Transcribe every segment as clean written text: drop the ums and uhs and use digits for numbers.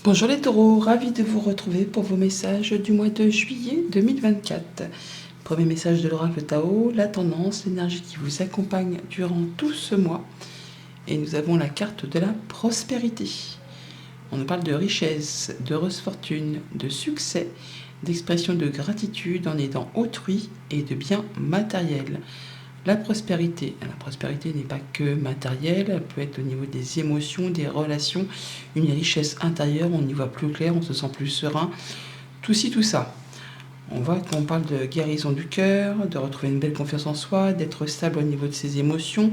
Bonjour les taureaux, ravi de vous retrouver pour vos messages du mois de juillet 2024. Premier message de l'oracle Tao, la tendance, l'énergie qui vous accompagne durant tout ce mois. Et nous avons la carte de la prospérité. On nous parle de richesse, d'heureuse fortune, de succès, d'expression de gratitude en aidant autrui et de biens matériels. La prospérité n'est pas que matérielle, elle peut être au niveau des émotions, des relations, une richesse intérieure, on y voit plus clair, on se sent plus serein, tout ci, tout ça. On voit qu'on parle de guérison du cœur, de retrouver une belle confiance en soi, d'être stable au niveau de ses émotions,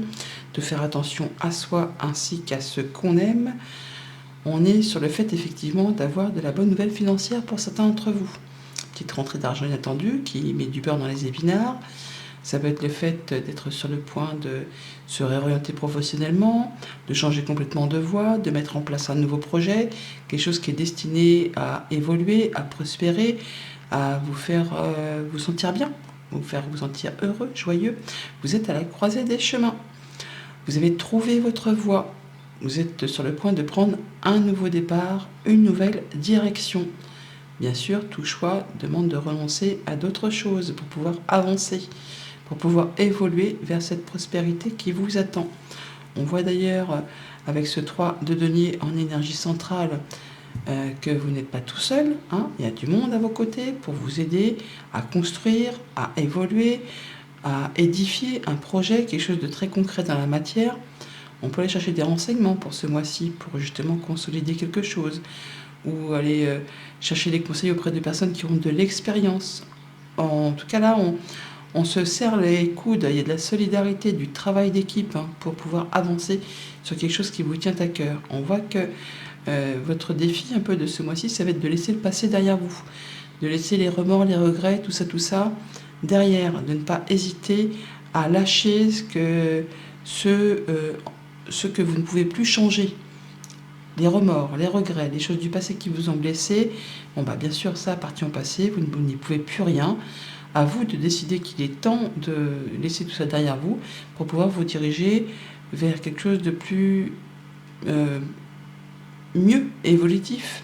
de faire attention à soi ainsi qu'à ce qu'on aime. On est sur le fait effectivement d'avoir de la bonne nouvelle financière pour certains d'entre vous. Petite rentrée d'argent inattendue qui met du beurre dans les épinards. Ça peut être le fait d'être sur le point de se réorienter professionnellement, de changer complètement de voie, de mettre en place un nouveau projet, quelque chose qui est destiné à évoluer, à prospérer, à vous faire vous sentir bien, vous faire vous sentir heureux, joyeux. Vous êtes à la croisée des chemins. Vous avez trouvé votre voie. Vous êtes sur le point de prendre un nouveau départ, une nouvelle direction. Bien sûr, tout choix demande de renoncer à d'autres choses pour pouvoir avancer, pour pouvoir évoluer vers cette prospérité qui vous attend. On voit d'ailleurs avec ce 3 de denier en énergie centrale que vous n'êtes pas tout seul, hein. Il y a du monde à vos côtés pour vous aider à construire, à évoluer, à édifier un projet, quelque chose de très concret dans la matière. On peut aller chercher des renseignements pour ce mois-ci, pour justement consolider quelque chose, ou aller chercher des conseils auprès de personnes qui ont de l'expérience. En tout cas là, on se serre les coudes, il y a de la solidarité, du travail d'équipe pour pouvoir avancer sur quelque chose qui vous tient à cœur. On voit que votre défi un peu de ce mois-ci, ça va être de laisser le passé derrière vous, de laisser les remords, les regrets, tout ça derrière, de ne pas hésiter à lâcher ce que vous ne pouvez plus changer. Les remords, les regrets, les choses du passé qui vous ont blessé, bien sûr ça appartient au passé, vous n'y pouvez plus rien. À vous de décider qu'il est temps de laisser tout ça derrière vous pour pouvoir vous diriger vers quelque chose de plus mieux, évolutif,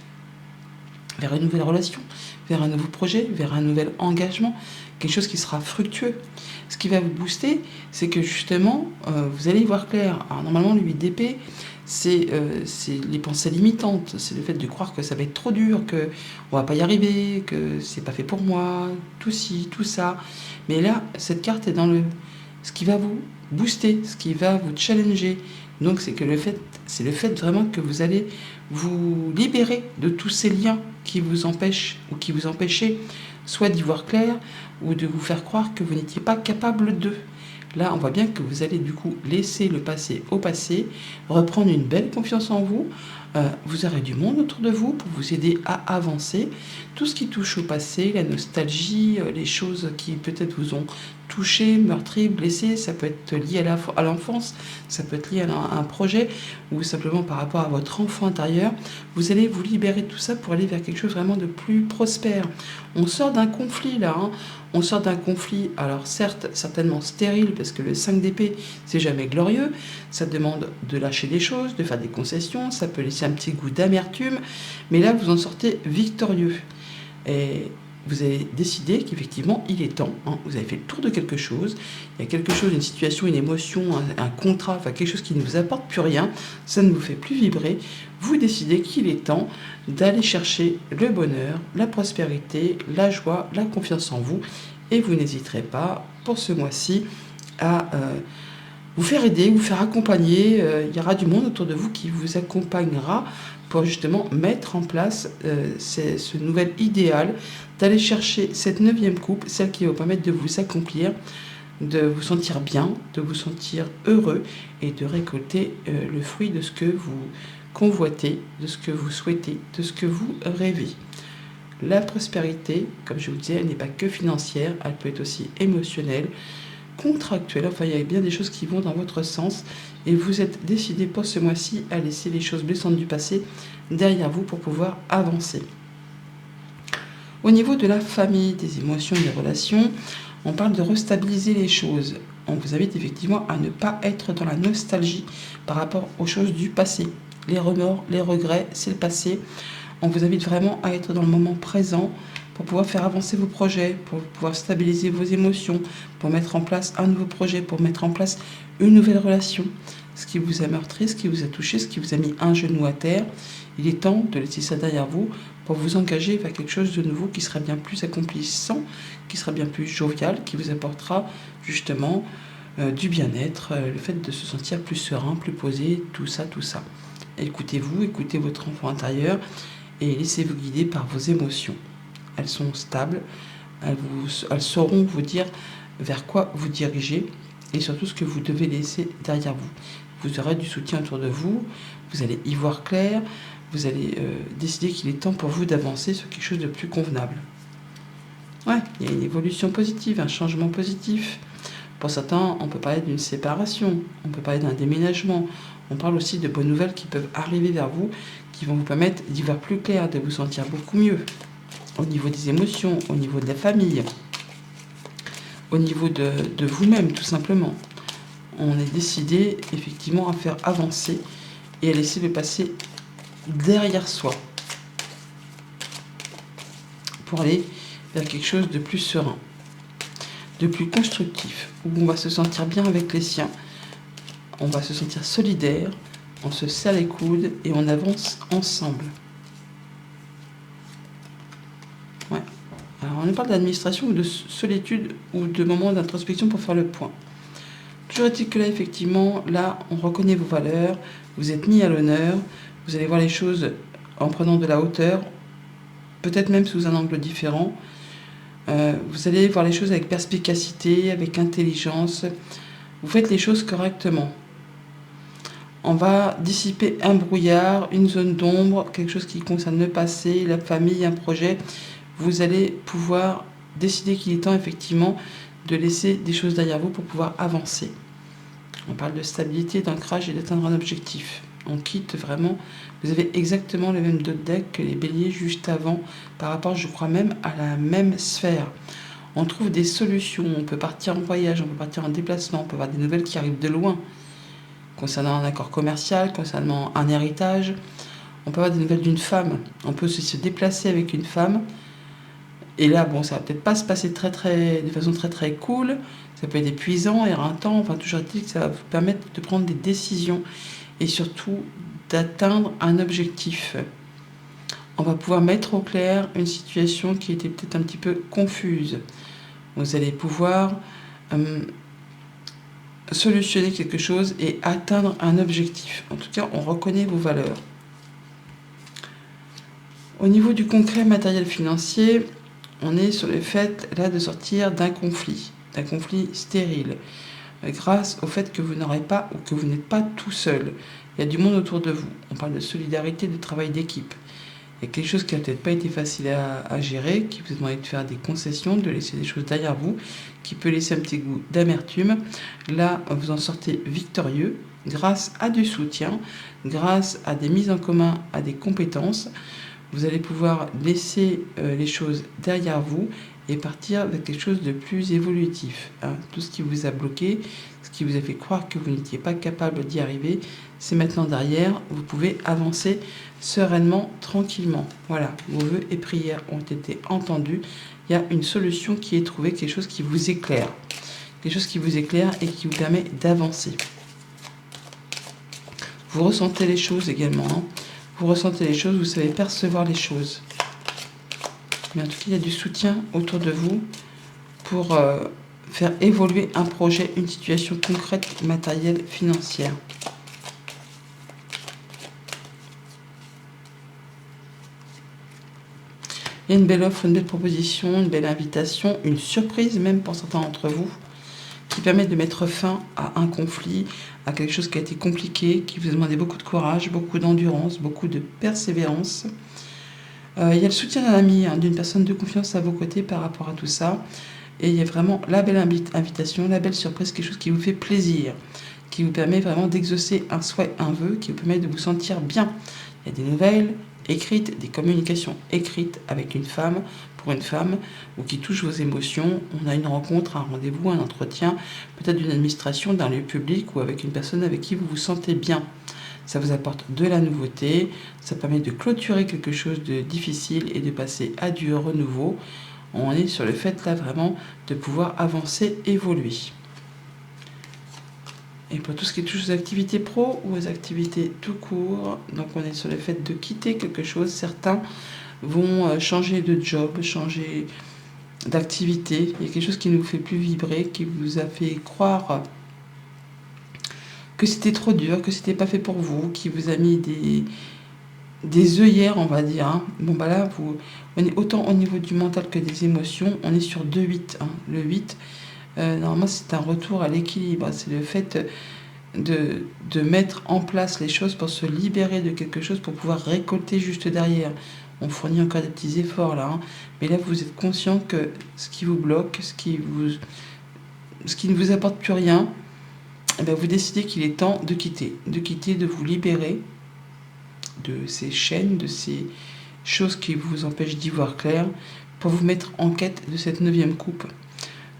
vers une nouvelle relation, vers un nouveau projet, vers un nouvel engagement, quelque chose qui sera fructueux. Ce qui va vous booster, c'est que justement, vous allez y voir clair. Alors normalement, le 8 d'épée, c'est les pensées limitantes, c'est le fait de croire que ça va être trop dur, que on va pas y arriver, que c'est pas fait pour moi, tout ci, tout ça. Mais là, cette carte est dans ce qui va vous booster, ce qui va vous challenger. Donc c'est le fait vraiment que vous allez vous libérer de tous ces liens qui vous empêchent ou qui vous empêchaient soit d'y voir clair ou de vous faire croire que vous n'étiez pas capable de. Là, on voit bien que vous allez du coup laisser le passé au passé, reprendre une belle confiance en vous. Vous aurez du monde autour de vous pour vous aider à avancer. Tout ce qui touche au passé, la nostalgie, les choses qui peut-être vous ont touché, meurtri, blessé, ça peut être lié à l'enfance, ça peut être lié à un projet ou simplement par rapport à votre enfant intérieur. Vous allez vous libérer de tout ça pour aller vers quelque chose vraiment de plus prospère. On sort d'un conflit là, hein. On sort d'un conflit, alors certes, certainement stérile, parce que le 5 d'épée, c'est jamais glorieux. Ça demande de lâcher des choses, de faire des concessions, ça peut laisser un petit goût d'amertume, mais là, vous en sortez victorieux. Et vous avez décidé qu'effectivement, il est temps, hein, vous avez fait le tour de quelque chose, il y a quelque chose, une situation, une émotion, un contrat, enfin quelque chose qui ne vous apporte plus rien, ça ne vous fait plus vibrer, vous décidez qu'il est temps d'aller chercher le bonheur, la prospérité, la joie, la confiance en vous, et vous n'hésiterez pas, pour ce mois-ci, à vous faire aider, vous faire accompagner, il y aura du monde autour de vous qui vous accompagnera pour justement mettre en place ce nouvel idéal, d'aller chercher cette 9e coupe, celle qui va vous permettre de vous accomplir, de vous sentir bien, de vous sentir heureux et de récolter le fruit de ce que vous convoitez, de ce que vous souhaitez, de ce que vous rêvez. La prospérité, comme je vous le disais, elle n'est pas que financière, elle peut être aussi émotionnelle, contractuelle, enfin il y a bien des choses qui vont dans votre sens et vous êtes décidé pour ce mois-ci à laisser les choses blessantes du passé derrière vous pour pouvoir avancer. Au niveau de la famille, des émotions, des relations, on parle de restabiliser les choses. On vous invite effectivement à ne pas être dans la nostalgie par rapport aux choses du passé. Les remords, les regrets, c'est le passé. On vous invite vraiment à être dans le moment présent pour pouvoir faire avancer vos projets, pour pouvoir stabiliser vos émotions, pour mettre en place un nouveau projet, pour mettre en place une nouvelle relation. Ce qui vous a meurtri, ce qui vous a touché, ce qui vous a mis un genou à terre, il est temps de laisser ça derrière vous pour vous engager vers quelque chose de nouveau qui sera bien plus accomplissant, qui sera bien plus jovial, qui vous apportera justement du bien-être, le fait de se sentir plus serein, plus posé, tout ça, tout ça. Écoutez-vous, écoutez votre enfant intérieur et laissez-vous guider par vos émotions. Elles sont stables, elles sauront vous dire vers quoi vous dirigez et surtout ce que vous devez laisser derrière vous. Vous aurez du soutien autour de vous, vous allez y voir clair, vous allez décider qu'il est temps pour vous d'avancer sur quelque chose de plus convenable. Ouais, il y a une évolution positive, un changement positif. Pour certains, on peut parler d'une séparation, on peut parler d'un déménagement. On parle aussi de bonnes nouvelles qui peuvent arriver vers vous, qui vont vous permettre d'y voir plus clair, de vous sentir beaucoup mieux. Au niveau des émotions, au niveau de la famille, au niveau de vous-même, tout simplement. On est décidé, effectivement, à faire avancer et à laisser le passé derrière soi pour aller vers quelque chose de plus serein, de plus constructif, où on va se sentir bien avec les siens, on va se sentir solidaire, on se serre les coudes et on avance ensemble. Ouais. Alors on parle d'administration ou de solitude ou de moments d'introspection pour faire le point. Toujours est-il que là, effectivement, là, on reconnaît vos valeurs, vous êtes mis à l'honneur, vous allez voir les choses en prenant de la hauteur, peut-être même sous un angle différent. Vous allez voir les choses avec perspicacité, avec intelligence. Vous faites les choses correctement. On va dissiper un brouillard, une zone d'ombre, quelque chose qui concerne le passé, la famille, un projet. Vous allez pouvoir décider qu'il est temps, effectivement, de laisser des choses derrière vous pour pouvoir avancer. On parle de stabilité, d'ancrage et d'atteindre un objectif. On quitte vraiment, vous avez exactement le même dos de deck que les béliers juste avant, par rapport, je crois même, à la même sphère. On trouve des solutions, on peut partir en voyage, on peut partir en déplacement, on peut avoir des nouvelles qui arrivent de loin, concernant un accord commercial, concernant un héritage. On peut avoir des nouvelles d'une femme, on peut se déplacer avec une femme. Et là, bon, ça va peut-être pas se passer de façon très cool, ça peut être épuisant, éreintant, enfin toujours est-il que ça va vous permettre de prendre des décisions et surtout d'atteindre un objectif. On va pouvoir mettre au clair une situation qui était peut-être un petit peu confuse. Vous allez pouvoir solutionner quelque chose et atteindre un objectif. En tout cas, on reconnaît vos valeurs. Au niveau du concret matériel financier, on est sur le fait là de sortir d'un conflit stérile, grâce au fait que vous n'aurez pas ou que vous n'êtes pas tout seul. Il y a du monde autour de vous. On parle de solidarité, de travail d'équipe. Il y a quelque chose qui n'a peut-être pas été facile à gérer, qui vous a demandé de faire des concessions, de laisser des choses derrière vous, qui peut laisser un petit goût d'amertume. Là, vous en sortez victorieux grâce à du soutien, grâce à des mises en commun, à des compétences. Vous allez pouvoir laisser les choses derrière vous et partir vers quelque chose de plus évolutif. Tout ce qui vous a bloqué, ce qui vous a fait croire que vous n'étiez pas capable d'y arriver, c'est maintenant derrière. Vous pouvez avancer sereinement, tranquillement. Voilà, vos vœux et prières ont été entendus. Il y a une solution qui est trouvée, quelque chose qui vous éclaire. Quelque chose qui vous éclaire et qui vous permet d'avancer. Vous ressentez les choses également. Vous ressentez les choses, vous savez percevoir les choses. Mais en tout cas, il y a du soutien autour de vous pour faire évoluer un projet, une situation concrète, matérielle, financière. Il y a une belle offre, une belle proposition, une belle invitation, une surprise même pour certains d'entre vous, qui permet de mettre fin à un conflit, à quelque chose qui a été compliqué, qui vous a demandé beaucoup de courage, beaucoup d'endurance, beaucoup de persévérance. Il y a le soutien d'un ami, d'une personne de confiance à vos côtés par rapport à tout ça. Et il y a vraiment la belle invitation, la belle surprise, quelque chose qui vous fait plaisir, qui vous permet vraiment d'exaucer un souhait, un vœu, qui vous permet de vous sentir bien. Il y a des nouvelles écrites, des communications écrites avec une femme, pour une femme, ou qui touchent vos émotions. On a une rencontre, un rendez-vous, un entretien, peut-être d'une administration, d'un lieu public ou avec une personne avec qui vous vous sentez bien. Ça vous apporte de la nouveauté, ça permet de clôturer quelque chose de difficile et de passer à du renouveau. On est sur le fait là vraiment de pouvoir avancer, évoluer. Et pour tout ce qui touche aux activités pro ou aux activités tout court, donc on est sur le fait de quitter quelque chose. Certains vont changer de job, changer d'activité. Il y a quelque chose qui ne vous fait plus vibrer, qui vous a fait croire que c'était trop dur, que c'était pas fait pour vous, qui vous a mis des œillères, on va dire. Hein. Bon, bah là, on est autant au niveau du mental que des émotions. On est sur 2-8. Hein. Le 8, normalement, c'est un retour à l'équilibre. C'est le fait de mettre en place les choses pour se libérer de quelque chose, pour pouvoir récolter juste derrière. On fournit encore des petits efforts là. Hein. Mais là, vous êtes conscient que ce qui vous bloque, ce qui ne vous apporte plus rien, eh bien, vous décidez qu'il est temps de quitter, de vous libérer de ces chaînes, de ces choses qui vous empêchent d'y voir clair, pour vous mettre en quête de cette 9e coupe.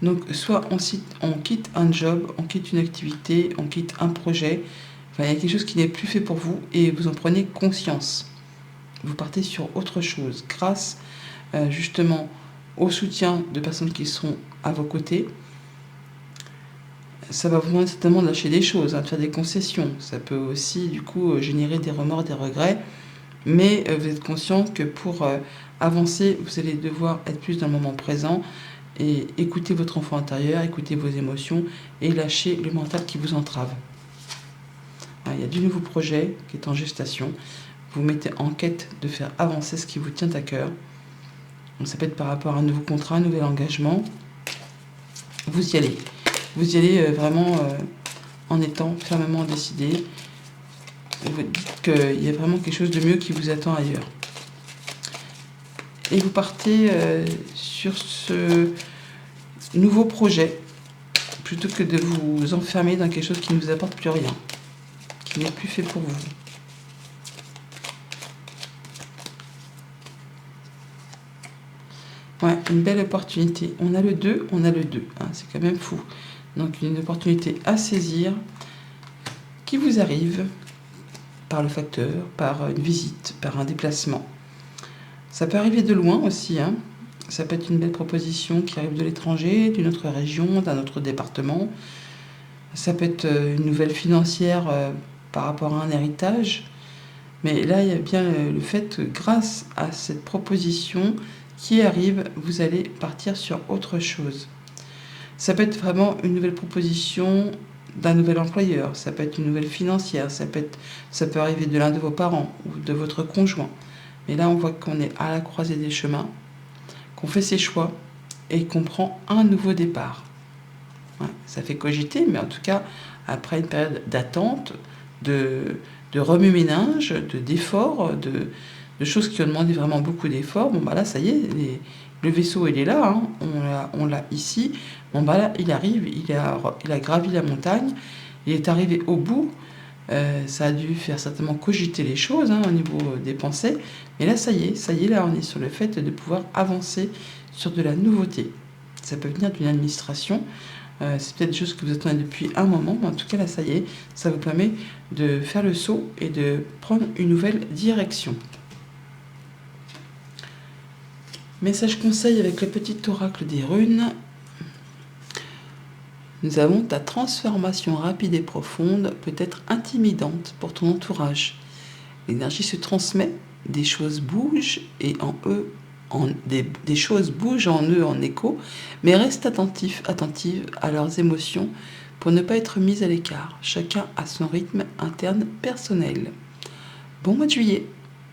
Donc, soit on quitte un job, on quitte une activité, on quitte un projet, enfin, il y a quelque chose qui n'est plus fait pour vous et vous en prenez conscience. Vous partez sur autre chose, grâce justement au soutien de personnes qui seront à vos côtés. Ça va vous demander certainement de lâcher des choses, de faire des concessions. Ça peut aussi, du coup, générer des remords, des regrets. Mais vous êtes conscient que pour avancer, vous allez devoir être plus dans le moment présent et écouter votre enfant intérieur, écouter vos émotions et lâcher le mental qui vous entrave. Il y a du nouveau projet qui est en gestation. Vous mettez en quête de faire avancer ce qui vous tient à cœur. Donc ça peut être par rapport à un nouveau contrat, un nouvel engagement. Vous y allez. Vous y allez vraiment en étant fermement décidé. Vous dites qu'il y a vraiment quelque chose de mieux qui vous attend ailleurs. Et vous partez sur ce nouveau projet, plutôt que de vous enfermer dans quelque chose qui ne vous apporte plus rien, qui n'est plus fait pour vous. Ouais, une belle opportunité. On a le 2, hein, c'est quand même fou. Donc une opportunité à saisir qui vous arrive par le facteur, par une visite, par un déplacement. Ça peut arriver de loin aussi. Hein. Ça peut être une belle proposition qui arrive de l'étranger, d'une autre région, d'un autre département. Ça peut être une nouvelle financière par rapport à un héritage. Mais là, il y a bien le fait que grâce à cette proposition qui arrive, vous allez partir sur autre chose. Ça peut être vraiment une nouvelle proposition d'un nouvel employeur, ça peut être une nouvelle financière, ça peut arriver de l'un de vos parents ou de votre conjoint. Mais là, on voit qu'on est à la croisée des chemins, qu'on fait ses choix et qu'on prend un nouveau départ. Ouais, ça fait cogiter, mais en tout cas, après une période d'attente, de remue-ménage, d'efforts, de choses qui ont demandé vraiment beaucoup d'efforts, bon bah là, ça y est, le vaisseau, il est là, hein, on l'a ici. Bon bah là, il arrive, il a gravi la montagne, il est arrivé au bout. Ça a dû faire certainement cogiter les choses au niveau des pensées. Mais là, ça y est, là, on est sur le fait de pouvoir avancer sur de la nouveauté. Ça peut venir d'une administration. C'est peut-être juste que vous attendez depuis un moment, mais en tout cas, là, ça y est, ça vous permet de faire le saut et de prendre une nouvelle direction. Message conseil avec le petit oracle des runes. Nous avons ta transformation rapide et profonde peut être intimidante pour ton entourage. L'énergie se transmet, des choses bougent et des choses bougent en eux en écho, mais reste attentive à leurs émotions pour ne pas être mis à l'écart. Chacun a son rythme interne personnel. Bon mois de juillet.